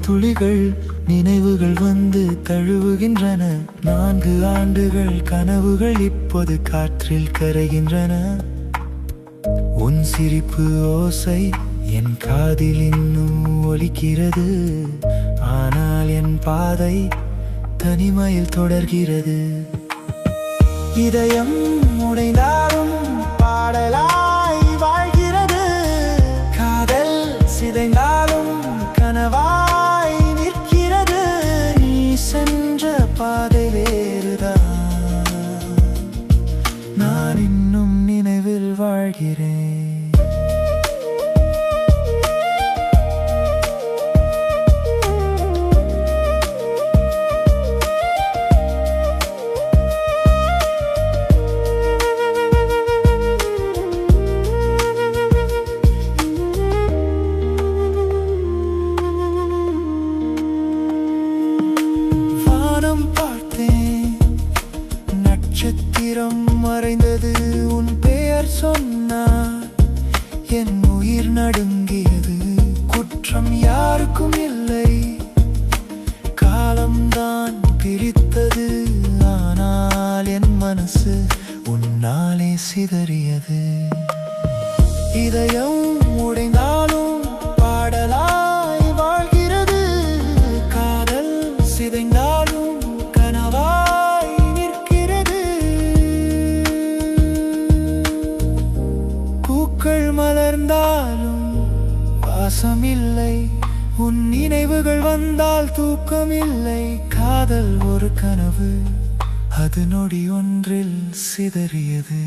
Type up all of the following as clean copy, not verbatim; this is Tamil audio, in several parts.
துளிகள் நினைவுகள் வந்து தழுவுகின்றன. 4 ஆண்டுகள் கனவுகள் இப்போது காற்றில் கரைகின்றன. உன் சிரிப்பு ஓசை என் காதில் இன்னும் ஒலிக்கிறது. ஆனால் என் பாதை தனிமையில் தொடர்கிறது. இதயம் உடைந்தாலும் பாடலாய் வாழ்கிறது. காதல் சிதைந்தாலும் கனவாய் நிற்கிறது. நீ சென்ற பாதை வேறுதான், நான் இன்னும் நினைவில் வாழ்கிறேன். நட்சத்திரம் மறைந்தது, உன் பெயர் சொன்னார், என் உயிர் நடுங்கியது. குற்றம் யாருக்கும் இல்லை, காலம்தான் பிரித்தது. ஆனால் என் மனசு உன்னாலே சிதறியது. இதயம் உடைந்தாலும் பாடலாய் வாழ்கிறது. காதல் சிதைந்தாலும் கனவாய் நிற்கிறது. பூக்கள் மலர்ந்தாலும் வாசமில்லை, உன் நினைவுகள் வந்தால் தூக்கமில்லை. காதல் ஒரு கனவு, அது நொடி ஒன்றில் சிதறியது.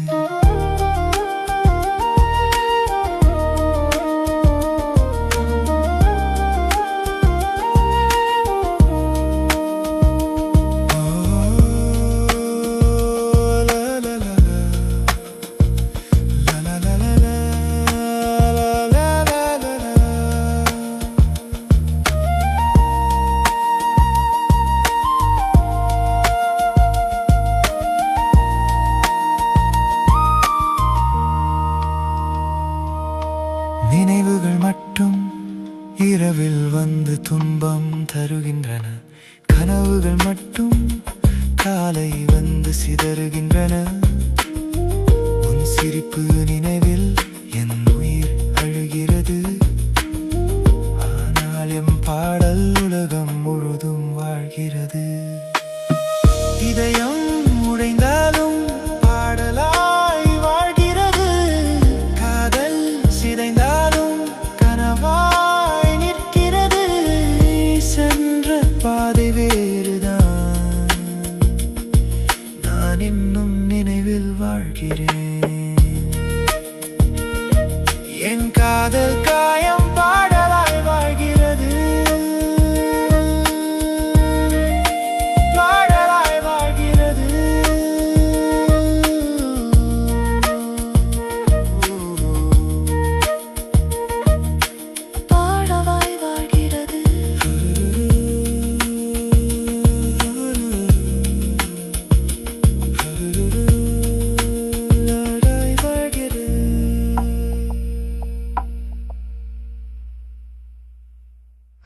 நினைவுகள் மட்டும் இரவில் வந்து துன்பம் தருகின்றன. கனவுகள் மட்டும் காலை வந்து சிதறுகின்றன. உன் சிரிப்பு நினைவில் என் உயிர் அழுகிறது. ஆனால் எம் பாடல் உலகம் முழுதும் வாழ்கிறது. இதயம்